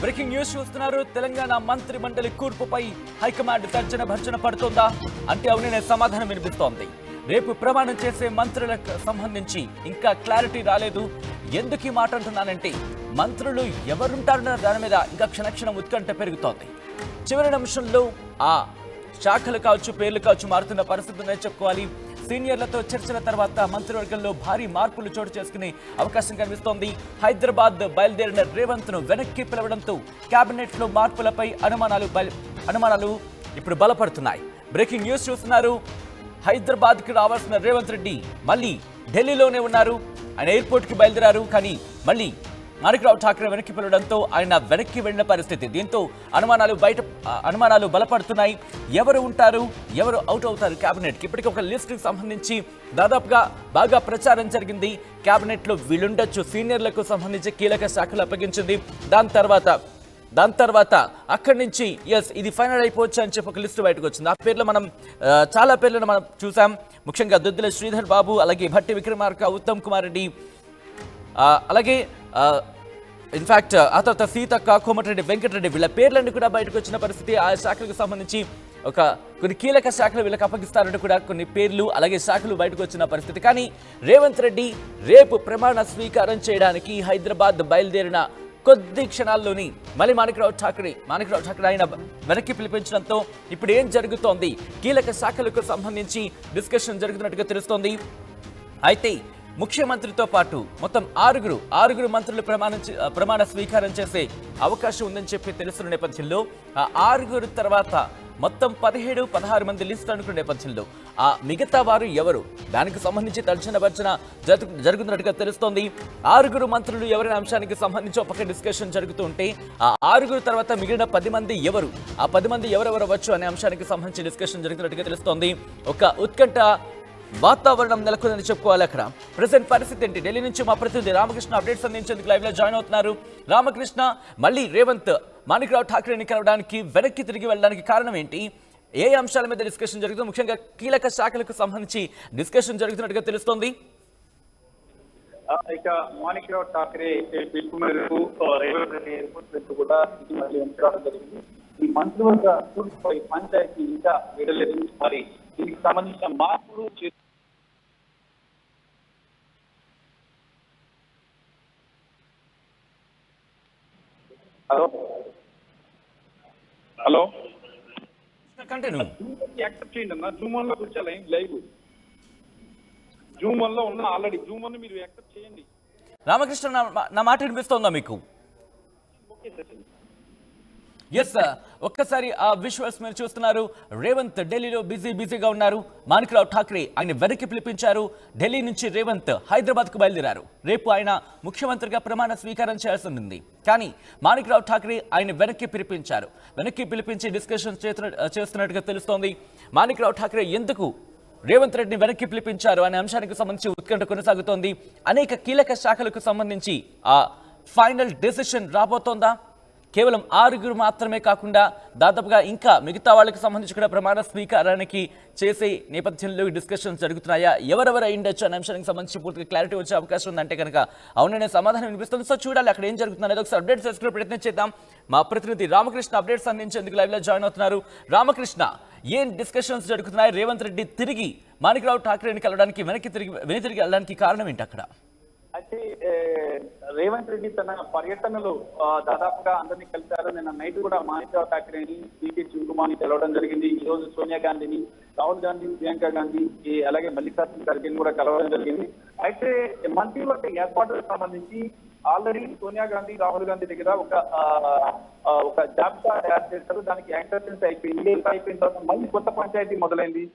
Breaking news చూస్తున్నారు. తెలంగాణ మంత్రి మండలి కూర్పుపై హైకమాండ్ తర్జన భర్జన పడుతోందా అంటే అవుననే సమాధానం వినిపిస్తోంది. రేపు ప్రమాణం చేసే మంత్రులకు సంబంధించి ఇంకా క్లారిటీ రాలేదు. ఎందుకు ఈ మాట అంటున్నానంటే మంత్రులు ఎవరుంటారన్న దాని మీద ఇంకా క్షణక్షణం ఉత్కంఠ పెరుగుతోంది. చివరి నిమిషంలో ఆ శాఖలు కావచ్చు, పేర్లు కావచ్చు మారుతున్న పరిస్థితులనే చెప్పుకోవాలి. సీనియర్లతో చర్చల తర్వాత మంత్రివర్గంలో భారీ మార్పులు చోటు చేసుకునే అవకాశం కనిపిస్తోంది. హైదరాబాద్ బయలుదేరిన రేవంత్ ను వెనక్కి పిలవడంతో కేబినెట్ లో మార్పులపై అనుమానాలు ఇప్పుడు బలపడుతున్నాయి. బ్రేకింగ్ న్యూస్ చూస్తున్నారు. హైదరాబాద్ కి రావాల్సిన రేవంత్ రెడ్డి మళ్ళీ ఢిల్లీలోనే ఉన్నారు. ఆయన ఎయిర్పోర్ట్ కి బయలుదేరారు. కానీ మళ్ళీ మాణిక్రావు ఠాక్రే వెనక్కి పిలవడంతో ఆయన వెనక్కి వెళ్లిన పరిస్థితి. దీంతో అనుమానాలు బలపడుతున్నాయి. ఎవరు ఉంటారు, ఎవరు అవుట్ అవుతారు కేబినెట్ కి? ఇప్పటికీ ఒక లిస్ట్ కి సంబంధించి దాదాపుగా బాగా ప్రచారం జరిగింది. కేబినెట్ లో వీళ్ళుండొచ్చు, సీనియర్లకు సంబంధించి కీలక శాఖలు అప్పగించింది. దాని తర్వాత అక్కడి నుంచి ఇది ఫైనల్ అయిపోవచ్చు అని చెప్పి ఒక లిస్టు బయటకు వచ్చింది. ఆ పేర్లు చాలా పేర్లను మనం చూసాం. ముఖ్యంగా దుద్దిల శ్రీధర్ బాబు, అలాగే భట్టి విక్రమార్క, ఉత్తమ్ కుమార్ రెడ్డి, అలాగే ఇన్ఫాక్ట్ ఆ తర్వాత సీతక్క, కోమటిరెడ్డి వెంకటరెడ్డి, వీళ్ళ పేర్లన్నీ కూడా బయటకు వచ్చిన పరిస్థితి. ఆ శాఖలకు సంబంధించి కొన్ని కీలక శాఖలు వీళ్ళకి అప్పగిస్తారంటూ కూడా కొన్ని పేర్లు అలాగే శాఖలు బయటకు వచ్చిన పరిస్థితి. కానీ రేవంత్ రెడ్డి రేపు ప్రమాణ స్వీకారం చేయడానికి హైదరాబాద్ బయలుదేరిన కొద్ది క్షణాల్లోని మళ్ళీ మాణిక్రావు ఠాక్రే ఆయన వెనక్కి పిలిపించడంతో ఇప్పుడు ఏం జరుగుతోంది? కీలక శాఖలకు సంబంధించి డిస్కషన్ జరుగుతున్నట్టుగా తెలుస్తోంది. అయితే ముఖ్యమంత్రితో పాటు మొత్తం ఆరుగురు మంత్రులు ప్రమాణ స్వీకారం చేసే అవకాశం ఉందని చెప్పి తెలుస్తున్న నేపథ్యంలో ఆ ఆరుగురు తర్వాత మొత్తం 17-16 మంది లిస్టు అనుకున్న నేపథ్యంలో ఆ మిగతా వారు ఎవరు, దానికి సంబంధించి తర్జన భర్జన జరుగుతున్నట్టుగా తెలుస్తోంది. ఆరుగురు మంత్రులు ఎవరైన అంశానికి సంబంధించి ఒక డిస్కషన్ జరుగుతూ ఉంటే ఆ ఆరుగురు తర్వాత మిగిలిన 10 మంది ఎవరు, ఆ 10 మంది ఎవరెవరు అవ్వచ్చు అనే అంశానికి సంబంధించి డిస్కషన్ జరుగుతున్నట్టుగా తెలుస్తోంది. ఒక ఉత్కంఠ వాతావరణం నెలకొందని చెప్పుకోవాలి. అక్కడ ప్రెసెంట్ పరిస్థితి ఏంటి? ఢిల్లీ నుంచి మా ప్రతినిధి రామకృష్ణ అప్డేట్స్ అందించేందుకు లైవ్ లో జాయిన్ అవుతున్నారు. రామకృష్ణ, మళ్ళీ రేవంత్ మాణిక్రావు ఠాక్రేని కలవడానికి వెనక్కి తిరిగి వెళ్ళడానికి కారణం ఏంటి? ఏ అంశాల మీద డిస్కషన్ జరుగుతుంది? ముఖ్యంగా కీలక శాఖలకు సంబంధించి డిస్కషన్ జరుగుతున్నట్టుగా తెలుస్తోంది. ఇక మాణిక్రావు ఠాక్రే పిలుపు మేరకు రేవంత్ రెడ్డి ఎయిర్పోర్ట్ కూడా జరిగింది. ఈ మంత్రివర్గ కూర్పుపై పంచాయతీ ఇంకా వీడలేదు. మరి దీనికి సంబంధించిన మార్పులు హలో యాక్సెప్ట్ చేయండి అన్న. జూమ్ వన్ లో కూర్చోాలి లైవ్. జూమ్ వన్ లో ఉన్న ఆల్రెడీ జూమ్ వన్ మీరు యాక్సెప్ట్ చేయండి. రామకృష్ణ, నా మాట వినిపిస్తోందా మీకు? Okay sir. ఎస్, ఒక్కసారి ఆ విజువల్స్ మీరు చూస్తున్నారు. రేవంత్ ఢిల్లీలో బిజీగా ఉన్నారు. మాణిక్రావు ఠాక్రే ఆయన వెనక్కి పిలిపించారు. ఢిల్లీ నుంచి రేవంత్ హైదరాబాద్ కు బయలుదేరారు. రేపు ఆయన ముఖ్యమంత్రిగా ప్రమాణ స్వీకారం చేయాల్సి ఉంది. కానీ మాణిక్రావు ఠాక్రే ఆయన వెనక్కి పిలిపించి డిస్కషన్ చేస్తున్నట్టుగా తెలుస్తోంది. మాణిక్రావు ఠాక్రే ఎందుకు రేవంత్ రెడ్డిని వెనక్కి పిలిపించారు అనే అంశానికి సంబంధించి ఉత్కంఠ కొనసాగుతోంది. అనేక కీలక శాఖలకు సంబంధించి ఆ ఫైనల్ డెసిషన్ రాబోతోందా? కేవలం 6 మాత్రమే కాకుండా దాదాపుగా ఇంకా మిగతా వాళ్ళకి సంబంధించి కూడా ప్రమాణ స్వీకారానికి చేసే నేపథ్యంలో డిస్కషన్స్ జరుగుతున్నాయా? ఎవరెవరు అయ్యుండొచ్చు అనే అంశానికి సంబంధించి పూర్తిగా క్లారిటీ వచ్చే అవకాశం ఉందంటే కనుక అవుననే సమాధానం వినిపిస్తుంది. సో చూడాలి అక్కడ ఏం జరుగుతుంది అనేది. ఒకసారి అప్డేట్స్ చేసుకునే ప్రయత్నం చేద్దాం. మా ప్రతినిధి రామకృష్ణ అప్డేట్స్ అందించేందుకు లైవ్ లో జాయిన్ అవుతున్నారు. రామకృష్ణ, ఏం డిస్కషన్స్ జరుగుతున్నాయి? రేవంత్ రెడ్డి తిరిగి మాణిక్రావు ఠాక్రేని కలవడానికి వెనక్కి వెళ్ళడానికి కారణం ఏంటి అక్కడ? అయితే రేవంత్ రెడ్డి తన పర్యటనలో దాదాపుగా అందరినీ కలిశారు. నిన్న నైట్ కూడా మాణిక్రావు ఠాక్రేని, పీకే శివకుమార్ని కలవడం జరిగింది. ఈ రోజు సోనియా గాంధీని, రాహుల్ గాంధీ, ప్రియాంక గాంధీ, అలాగే మల్లికార్జున ఖర్గేని కూడా కలవడం జరిగింది. అయితే మంత్రివర్గ ఏర్పాటుకు సంబంధించి ఆల్రెడీ సోనియా గాంధీ, రాహుల్ గాంధీ దగ్గర ఒక జాబితా తయారు చేశారు. దానికి యాక్సెప్టెన్స్ అయిపోయింది. అయిపోయిన తర్వాత మళ్ళీ కొత్త పంచాయతీ మొదలైంది.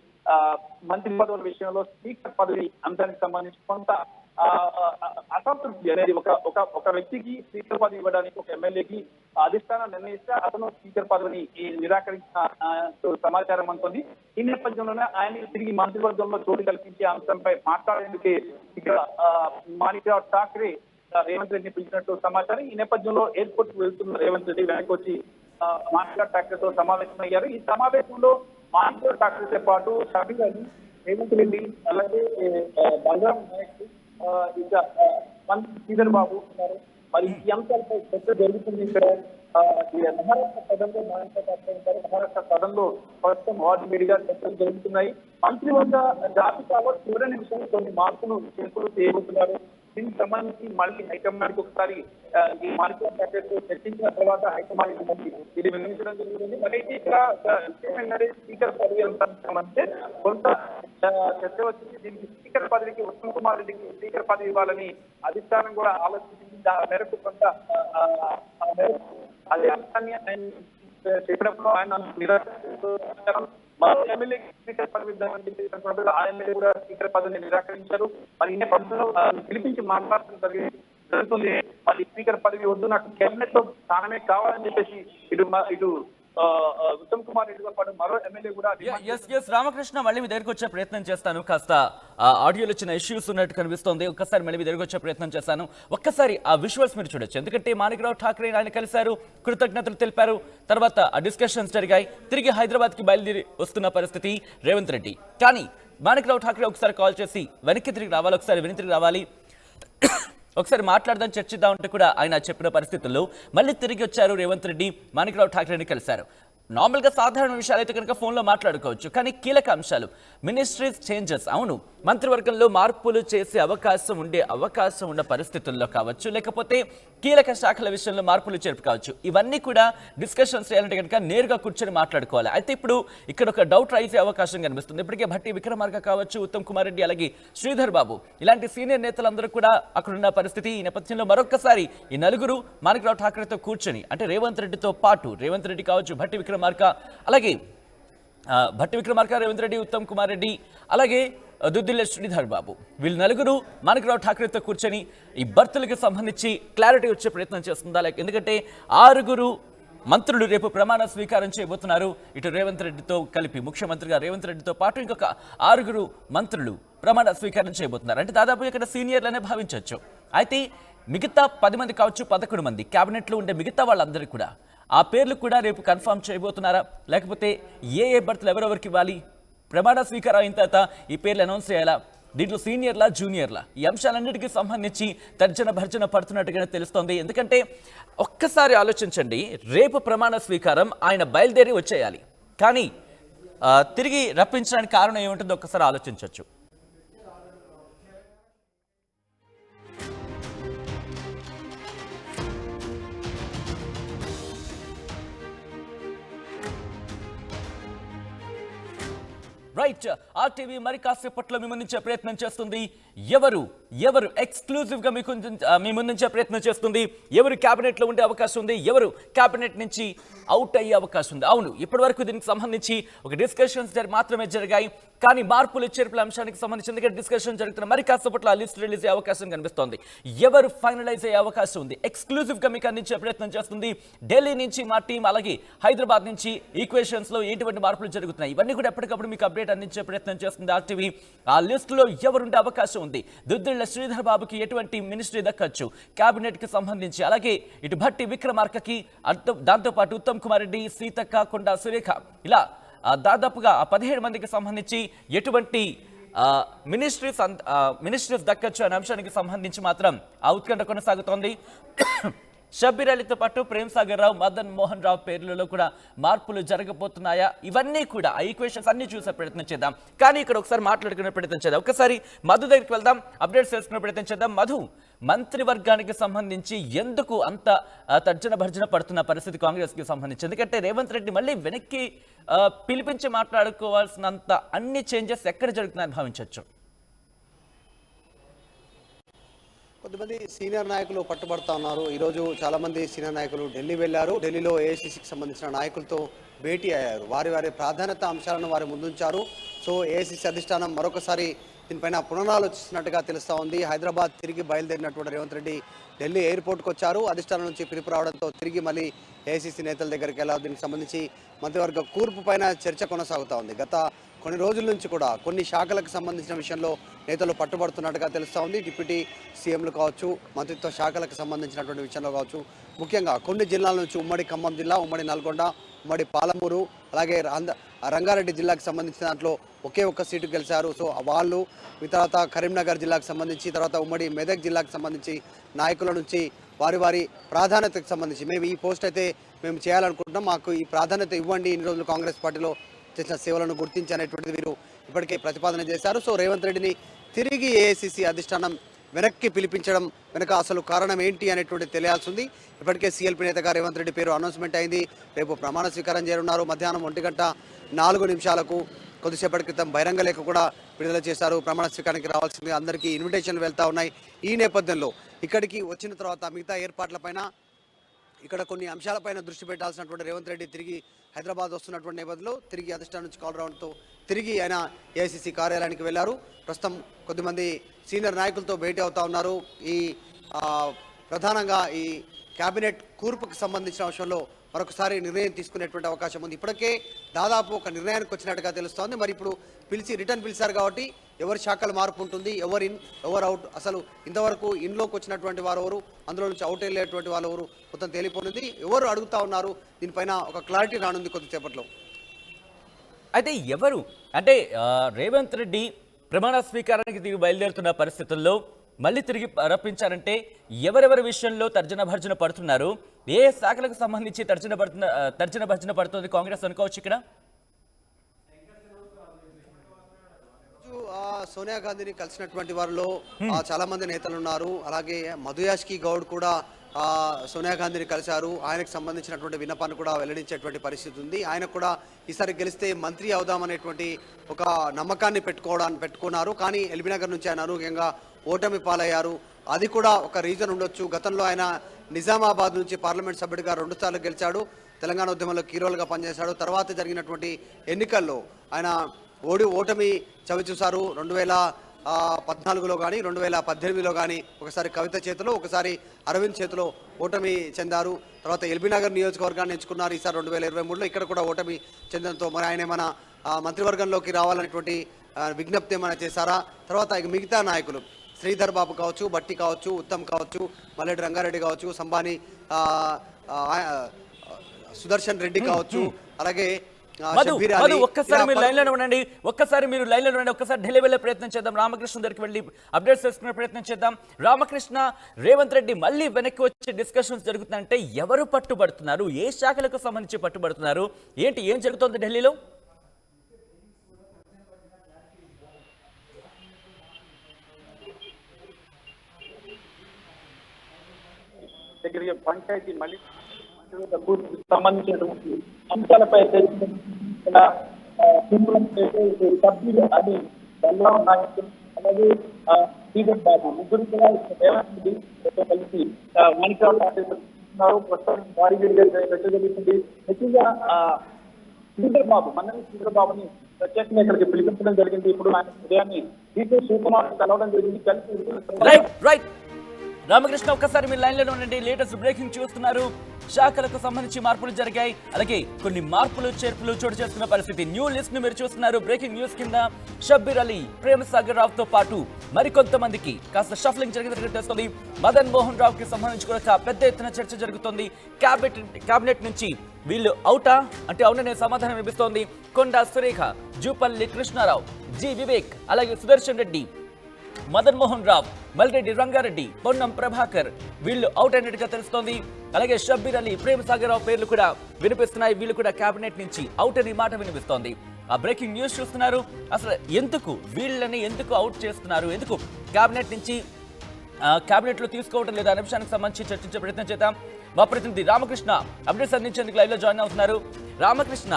మంత్రి పదవుల విషయంలో స్పీకర్ పదవి అంశానికి సంబంధించి కొంత అసంతృప్తి అనేది ఒక వ్యక్తికి స్పీకర్ పదవి ఇవ్వడానికి ఒక ఎమ్మెల్యేకి అధిష్టానం నిర్ణయిస్తే అతను స్పీకర్ పదవిని నిరాకరించిన సమాచారం అందుతుంది. ఈ నేపథ్యంలోనే ఆయన తిరిగి మంత్రివర్గంలో చోటు కల్పించే అంశంపై మాట్లాడేందుకే ఇక్కడ మాణిక్రావు ఠాక్రే రేవంత్ రెడ్డిని పిలిచినట్టు సమాచారం. ఈ నేపథ్యంలో ఎయిర్పోర్ట్ కు వెళ్తున్న రేవంత్ రెడ్డి వెనక్కి వచ్చి మాణిక్రావు ఠాక్రేతో సమావేశమయ్యారు. ఈ సమావేశంలో మాణిక్రావు ఠాక్రేతో పాటు షఫీ అలీ, రేవంత్ రెడ్డి, అలాగే బలరాం నాయక్, ఇక మంత్రి శ్రీధర్ బాబు ఉన్నారు. మరి ఈ అంశాలపై చర్చ జరుగుతుంది. ఇక్కడ ఈ మహారాష్ట్ర పదంలో మహారాష్ట్ర పదంలో ప్రస్తుతం వాటిగా చర్చలు జరుగుతున్నాయి. మంత్రివర్గ జాబితాలో చివరి నిమిషం కొన్ని మార్పులు చేర్పులు చేయబోతున్నారు. దీనికి సంబంధించి మళ్ళీ హైకమాండ్ ఒకసారి ఈ మార్పుల ప్యాకేజ్ చర్చించిన తర్వాత హైకమాండ్ మళ్ళీ ఇది వినియోగించడం జరుగుతుంది. మరి ఇక్కడ స్పీకర్ పదవి అంటే కొంత చర్చ వచ్చింది. దీనికి స్పీకర్ పదవికి ఉత్తమ్ కుమార్ రెడ్డికి స్పీకర్ పదవి ఇవ్వాలని అధిష్టానం కూడా ఆలోచించింది. దాని మేరకు కొంత అదే అంశాన్ని ఆయన చెప్పినప్పుడు ఆయన నిరాకరించారు. ఎమ్మెల్యే స్పీకర్ పదవి ఆ ఎమ్మెల్యే కూడా స్పీకర్ పదవిని నిరాకరించారు. మరి ఈ పదవిలో పిలిపించి మాట్లాడటం జరుగుతుంది. మరి స్పీకర్ పదవి వద్దు, నాకు కేబినెట్ లో స్థానమే కావాలని చెప్పేసి ఇటు ఉత్తమ్ కుమార్ రెడ్డితో పాటు మరో ఎమ్మెల్యే కూడా రామకృష్ణ మళ్ళీ మీ దగ్గరకు వచ్చే ప్రయత్నం చేస్తాను. కాస్త ఆడియోలో వచ్చిన ఇష్యూస్ ఉన్నట్టు కనిపిస్తోంది. ఒక్కసారి మళ్ళీ మీ దగ్గరకు వచ్చే ప్రయత్నం చేస్తాను. ఒక్కసారి ఆ విజువల్స్ మీరు చూడొచ్చు. ఎందుకంటే మాణిక్రావు ఠాక్రే ఆయన కలిశారు, కృతజ్ఞతలు తెలిపారు. తర్వాత ఆ డిస్కషన్స్ జరిగాయి. తిరిగి హైదరాబాద్ కి బయలుదేరి వస్తున్న పరిస్థితి రేవంత్ రెడ్డి. కానీ మాణిక్రావు ఠాక్రే ఒకసారి కాల్ చేసి వెనక్కి తిరిగి రావాలి, ఒకసారి వెనక్కి తిరిగి రావాలి, ఒకసారి మాట్లాడదాం, చర్చిద్దాం అంటే కూడా ఆయన చెప్పిన పరిస్థితుల్లో మళ్ళీ తిరిగి వచ్చారు రేవంత్ రెడ్డి. మాణిక్రావు ఠాక్రేని కలిశారు. నార్మల్గా సాధారణ విషయాలు అయితే కనుక ఫోన్లో మాట్లాడుకోవచ్చు. కానీ కీలక అంశాలు, మినిస్ట్రీస్ చేంజెస్, అవును మంత్రివర్గంలో మార్పులు చేసే అవకాశం ఉన్న పరిస్థితుల్లో కావచ్చు, లేకపోతే కీలక శాఖల విషయంలో మార్పులు చేర్పు కావచ్చు, ఇవన్నీ కూడా డిస్కషన్స్ చేయాలంటే కనుక నేరుగా కూర్చొని మాట్లాడుకోవాలి. అయితే ఇప్పుడు ఇక్కడ ఒక డౌట్ రైజే అవకాశం కనిపిస్తుంది. ఇప్పటికే భట్టి విక్రమార్క కావచ్చు, ఉత్తమ్ కుమార్ రెడ్డి, అలాగే శ్రీధర్ బాబు ఇలాంటి సీనియర్ నేతలందరూ కూడా అక్కడున్న పరిస్థితి. ఈ నేపథ్యంలో మరొక్కసారి ఈ నలుగురు మాణిక్రావు ఠాక్రేతో కూర్చొని, అంటే రేవంత్ రెడ్డితో పాటు రేవంత్ రెడ్డి కావచ్చు, భట్టి విక్రమార్క, అలాగే భట్టి విక్రమార్క, రేవంత్ రెడ్డి, ఉత్తమ్ కుమార్ రెడ్డి, అలాగే దుద్దిల్ల శ్రీధర్ బాబు, వీళ్ళు నలుగురు మాణిక్రావు ఠాక్రేతో కూర్చొని ఈ బర్తులకు సంబంధించి క్లారిటీ వచ్చే ప్రయత్నం చేస్తుందా? ఎందుకంటే 6 మంత్రులు రేపు ప్రమాణ స్వీకారం చేయబోతున్నారు. ఇటు రేవంత్ రెడ్డితో కలిపి ముఖ్యమంత్రిగా రేవంత్ రెడ్డితో పాటు ఇంకొక 6 మంత్రులు ప్రమాణ స్వీకారం చేయబోతున్నారు. అంటే దాదాపు ఇక్కడ సీనియర్లనే భావించవచ్చు. అయితే మిగతా 10 మంది కావచ్చు, 11 మంది క్యాబినెట్లో ఉండే మిగతా వాళ్ళందరూ కూడా ఆ పేర్లు కూడా రేపు కన్ఫర్మ్ చేయబోతున్నారా? లేకపోతే ఏ బర్తులు ఎవరెవరికి ఇవ్వాలి? ప్రమాణ స్వీకారం అయిన తర్వాత ఈ పేర్లు అనౌన్స్ చేయాలా? దీంట్లో సీనియర్లా, జూనియర్లా? ఈ అంశాలన్నిటికీ సంబంధించి తర్జన భర్జన పడుతున్నట్టుగానే తెలుస్తోంది. ఎందుకంటే ఒక్కసారి ఆలోచించండి, రేపు ప్రమాణ స్వీకారం ఆయన బయలుదేరి వచ్చేయాలి. కానీ తిరిగి రప్పించడానికి కారణం ఏముంటుందో ఒక్కసారి ఆలోచించవచ్చు. రైట్, ఆర్టీవీ మరి కాసేపట్లో మీ ముందుంచే ప్రయత్నం చేస్తుంది. ఎవరు ఎక్స్క్లూజివ్ గా మీ ముందుంచే ప్రయత్నం చేస్తుంది. ఎవరు క్యాబినెట్ లో ఉండే అవకాశం ఉంది, ఎవరు క్యాబినెట్ నుంచి అవుట్ అయ్యే అవకాశం ఉంది. అవును, ఇప్పటి వరకు దీనికి సంబంధించి ఒక డిస్కషన్స్ మాత్రమే జరిగాయి. కానీ మార్పులు చేర్పుల అంశానికి సంబంధించి డిస్కషన్ జరుగుతున్న మరి కాసేపట్లో ఆ లిస్ట్ రిలీజ్ అయ్యే అవకాశం కనిపిస్తోంది. ఎవరు ఫైనలైజ్ అయ్యే అవకాశం ఉంది, ఎక్స్క్లూజివ్ గా మీకు అందించే ప్రయత్నం చేస్తుంది. ఢిల్లీ నుంచి మా టీం, అలాగే హైదరాబాద్ నుంచి ఈక్వేషన్స్ లో ఎటువంటి మార్పులు జరుగుతున్నాయి, ఇవన్నీ కూడా ఎప్పటికప్పుడు మీకు అప్డేట్ అందించే ప్రయత్నం చేస్తుంది ఆర్టీవీ. ఆ లిస్ట్ లో ఎవరుండే అవకాశం ఉంది, దుద్దిళ్ల శ్రీధర్ బాబుకి ఎటువంటి మినిస్ట్రీ దక్కచ్చు కేబినెట్ కి సంబంధించి, అలాగే ఇటు భట్టి విక్రమార్కకి, దాంతోపాటు ఉత్తమ్ కుమార్ రెడ్డి, సీతక్క, కొండా సురేఖ, ఇలా దాదాపుగా 17 మందికి సంబంధించి ఎటువంటి మినిస్ట్రీస్ దక్కచ్చు అనే అంశానికి సంబంధించి మాత్రం ఆ ఉత్కంఠ కొనసాగుతోంది. షబ్బీర్ అలీతో పాటు ప్రేమ్ సాగర్ రావు, మదన్ మోహన్ రావు పేర్లలో కూడా మార్పులు జరగబోతున్నాయా? ఇవన్నీ కూడా ఆ ఈక్వేషన్స్ అన్ని చూసే ప్రయత్నం చేద్దాం. కానీ ఇక్కడ ఒకసారి మాట్లాడుకునే ప్రయత్నం చేద్దాం. ఒకసారి మధు దగ్గరికి వెళ్దాం, అప్డేట్స్ తెలుసుకునే ప్రయత్నం చేద్దాం. మధు, మంత్రివర్గానికి సంబంధించి ఎందుకు అంత తర్జన భర్జన పడుతున్న పరిస్థితి కాంగ్రెస్కి సంబంధించి? ఎందుకంటే రేవంత్ రెడ్డి మళ్ళీ వెనక్కి పిలిపించి మాట్లాడుకోవాల్సినంత అన్ని చేంజెస్ ఎక్కడ జరుగుతున్నాయని భావించవచ్చు? కొంతమంది సీనియర్ నాయకులు పట్టుబడుతూ ఉన్నారు. ఈరోజు చాలామంది సీనియర్ నాయకులు ఢిల్లీ వెళ్ళారు. ఢిల్లీలో ఏఐసీసీకి సంబంధించిన నాయకులతో భేటీ అయ్యారు. వారి ప్రాధాన్యత అంశాలను వారి ముందుంచారు. సో ఏఐసీసీ అధిష్టానం మరొకసారి దీనిపైన పునరాలోచిస్తున్నట్టుగా తెలుస్తూ ఉంది. హైదరాబాద్ తిరిగి బయలుదేరినటువంటి రేవంత్ రెడ్డి ఢిల్లీ ఎయిర్పోర్ట్కి వచ్చారు. అధిష్టానం నుంచి పిలుపు రావడంతో తిరిగి మళ్ళీ ఏఐసీసీ నేతల దగ్గరికి వెళ్ళారు. దీనికి సంబంధించి మంత్రివర్గ కూర్పు పైన చర్చ కొనసాగుతూ ఉంది. గత కొన్ని రోజుల నుంచి కూడా కొన్ని శాఖలకు సంబంధించిన విషయంలో నేతలు పట్టుబడుతున్నట్టుగా తెలుస్తూ ఉంది. డిప్యూటీ సీఎంలు కావచ్చు, మంత్రిత్వ శాఖలకు సంబంధించినటువంటి విషయంలో కావచ్చు, ముఖ్యంగా కొన్ని జిల్లాల నుంచి ఉమ్మడి ఖమ్మం జిల్లా, ఉమ్మడి నల్గొండ, ఉమ్మడి పాలమూరు, అలాగే రంగారెడ్డి జిల్లాకు సంబంధించిన దాంట్లో ఒకే ఒక్క సీటు గెలిచారు. సో వాళ్ళు తర్వాత కరీంనగర్ జిల్లాకు సంబంధించి, తర్వాత ఉమ్మడి మెదక్ జిల్లాకు సంబంధించి నాయకుల నుంచి వారి వారి ప్రాధాన్యతకు సంబంధించి మేము ఈ పోస్ట్ అయితే మేము చేయాలనుకుంటున్నాం, మాకు ఈ ప్రాధాన్యత ఇవ్వండి, ఇన్ని రోజులు కాంగ్రెస్ పార్టీలో చేసిన సేవలను గుర్తించి అనేటువంటిది వీరు ఇప్పటికే ప్రతిపాదన చేశారు. సో రేవంత్ రెడ్డిని తిరిగి ఏఐసిసి అధిష్టానం వెనక్కి పిలిపించడం వెనక అసలు కారణం ఏంటి అనేటువంటిది తెలియాల్సి ఉంది. ఇప్పటికే సిఎల్పి నేతగా రేవంత్ రెడ్డి పేరు అనౌన్స్మెంట్ అయింది. రేపు ప్రమాణ స్వీకారం చేయనున్నారు. మధ్యాహ్నం 1:04 కొద్దిసేపటి క్రితం బహిరంగ లేఖ కూడా విడుదల చేశారు. ప్రమాణ స్వీకారానికి రావాల్సిందిగా అందరికీ ఇన్విటేషన్లు వెళ్తా ఉన్నాయి. ఈ నేపథ్యంలో ఇక్కడికి వచ్చిన తర్వాత మిగతా ఏర్పాట్లపైన ఇక్కడ కొన్ని అంశాలపైన దృష్టి పెట్టాల్సినటువంటి రేవంత్ రెడ్డి తిరిగి హైదరాబాద్ వస్తున్నటువంటి నేపథ్యంలో తిరిగి అధిష్టానం నుంచి కాల్ రావడంతో తిరిగి ఆయన ఏఐసిసి కార్యాలయానికి వెళ్లారు. ప్రస్తుతం కొద్దిమంది సీనియర్ నాయకులతో భేటీ అవుతా ఉన్నారు. ఈ ప్రధానంగా ఈ కేబినెట్ కూర్పుకు సంబంధించిన అంశంలో మరొకసారి నిర్ణయం తీసుకునేటువంటి అవకాశం ఉంది. ఇప్పటికే దాదాపు ఒక నిర్ణయానికి వచ్చినట్టుగా తెలుస్తోంది. మరి ఇప్పుడు రిటర్న్ పిలిచారు కాబట్టి ఎవరి శాఖల మార్పు ఉంటుంది, ఎవరు ఇన్ ఎవరు అవుట్, అసలు ఇంతవరకు ఇన్లోకి వచ్చినటువంటి వారు ఎవరు, అందులో నుంచి అవుట్ వెళ్ళేటువంటి వాళ్ళు ఎవరు మొత్తం తేలిపోనుంది. ఎవరు అడుగుతా ఉన్నారు దీనిపైన ఒక క్లారిటీ రానుంది కొద్దిసేపట్లో. అయితే ఎవరు అంటే రేవంత్ రెడ్డి ప్రమాణ స్వీకారానికి తిరిగి బయలుదేరుతున్న పరిస్థితుల్లో మళ్ళీ తిరిగి రప్పించారంటే ఎవరెవరి విషయంలో తర్జన భర్జన పడుతున్నారు, ఏ శాఖలకు సంబంధించి తర్జన భర్జన పడుతుంది కాంగ్రెస్ అనుకోవచ్చు ఇక్కడ? సోనియా గాంధీని కలిసినటువంటి వారిలో చాలా మంది నేతలు ఉన్నారు. అలాగే మధుయాష్కి గౌడ్ కూడా సోనియా గాంధీని కలిశారు. ఆయనకు సంబంధించినటువంటి విన్నపాన్ని కూడా వెల్లడించేటువంటి పరిస్థితి ఉంది. ఆయన కూడా ఈసారి గెలిస్తే మంత్రి అవుదామనేటువంటి ఒక నమ్మకాన్ని పెట్టుకున్నారు. కానీ ఎల్బీనగర్ నుంచి ఆయన అనూహ్యంగా ఓటమి పాలయ్యారు. అది కూడా ఒక రీజన్ ఉండొచ్చు. గతంలో ఆయన నిజామాబాద్ నుంచి పార్లమెంట్ సభ్యుడిగా 2 సార్లు గెలిచాడు. తెలంగాణ ఉద్యమంలో కీరోలుగా పనిచేశాడు. తర్వాత జరిగినటువంటి ఎన్నికల్లో ఆయన ఓటమి చవిచూశారు. 2014లో కానీ 2018లో కానీ ఒకసారి కవిత చేతిలో, ఒకసారి అరవింద్ చేతిలో ఓటమి చెందారు. తర్వాత ఎల్బీనగర్ నియోజకవర్గాన్ని ఎంచుకున్నారు. ఈసారి 2023లో ఇక్కడ కూడా ఓటమి చెందడంతో మరి ఆయన ఏమైనా మంత్రివర్గంలోకి రావాలనేటువంటి విజ్ఞప్తి ఏమైనా చేశారా? తర్వాత ఇక మిగతా నాయకులు శ్రీధర్ బాబు కావచ్చు, బట్టి కావచ్చు, ఉత్తమ్ కావచ్చు, మల్లెడ్డి రంగారెడ్డి కావచ్చు, సంబాని సుదర్శన్ రెడ్డి కావచ్చు, అలాగే ఒక్కసారి మీరు లైన్లో ఉండండి, ఒక్కసారి ఢిల్లీ వెళ్ళే ప్రయత్నం చేద్దాం. రామకృష్ణ దగ్గరికి వెళ్ళి అప్డేట్స్ తెలుసుకునే ప్రయత్నం చేద్దాం. రామకృష్ణ, రేవంత్ రెడ్డి మళ్ళీ వెనక్కి వచ్చి డిస్కషన్స్ జరుగుతుందంటే ఎవరు పట్టుబడుతున్నారు, ఏ శాఖలకు సంబంధించి పట్టుబడుతున్నారు, ఏం జరుగుతోంది ఢిల్లీలో? పంచాయతీ మళ్ళీ సంబంధించినటువంటి అంశాలపై సభ్యులు అని బలరాం నాయకులు అలాగే శ్రీధర్ బాబు ముగ్గురు కూడా రేవంత్ రెడ్డితో కలిసి మాణిక్రావు పాటిస్తున్నారు. ప్రస్తుతం భారీ జరుగుతుంది. ముఖ్యంగా శ్రీధర్ బాబుని ప్రత్యేకంగా ఇక్కడికి పిలిపించడం జరిగింది. ఇప్పుడు ఆయన ఉదయాన్ని డీకే శివకుమార్ కలవడం జరిగింది. కలిసి రామకృష్ణ, ఒక్కసారి మీరు లైన్లో ఉండండి. లేటెస్ట్ బ్రేకింగ్ చూస్తున్నారు. శాఖలకు సంబంధించి మార్పులు జరిగాయి, అలాగే కొన్ని మార్పులు చేర్పులు చోటు చేసుకున్న పరిస్థితి. న్యూ లిస్ట్ ను మీరు చూస్తున్నారు. బ్రేకింగ్ న్యూస్ కింద షబ్బీర్ అలీ, ప్రేమసాగర్ రావు తో పాటు మరికొంతమందికి కాస్త షఫ్లింగ్ జరిగినట్టు తెలుస్తుంది. మదన్ మోహన్ రావు కి సంబంధించి కూడా పెద్ద ఎత్తున చర్చ జరుగుతోంది. కేబినెట్ నుంచి వీళ్ళు అవుటా అంటే అవుననే సమాధానం లభిస్తోంది. కొండా సురేఖ, జూపల్లి కృష్ణారావు, జి వివేక్, అలాగే సుదర్శన్ రెడ్డి, మదన్ మోహన్ రావు, మల్రెడ్డి రంగారెడ్డి, పొన్నం ప్రభాకర్ వీళ్ళు అవుట్ అయినట్టుగా తెలుస్తోంది. అలాగే షబ్బీర్ అలీ, ప్రేమసాగర్ రావు పేర్లు కూడా వినిపిస్తున్నాయి. వీళ్ళు కూడా కేబినెట్ నుంచి అవుట్ అనే మాట వినిపిస్తోంది. ఆ బ్రేకింగ్ న్యూస్ చూస్తున్నారు. అసలు వీళ్ళని ఎందుకు అవుట్ చేస్తున్నారు, ఎందుకు కేబినెట్ నుంచి కేబినెట్ లో తీసుకోవడం లేదా అనే విషయానికి సంబంధించి చర్చించే ప్రయత్నం చేద్దాం. మా ప్రతినిధి రామకృష్ణ అప్డేట్స్ అందించేందుకు లైవ్ లో జాయిన్ అవుతున్నారు. రామకృష్ణ,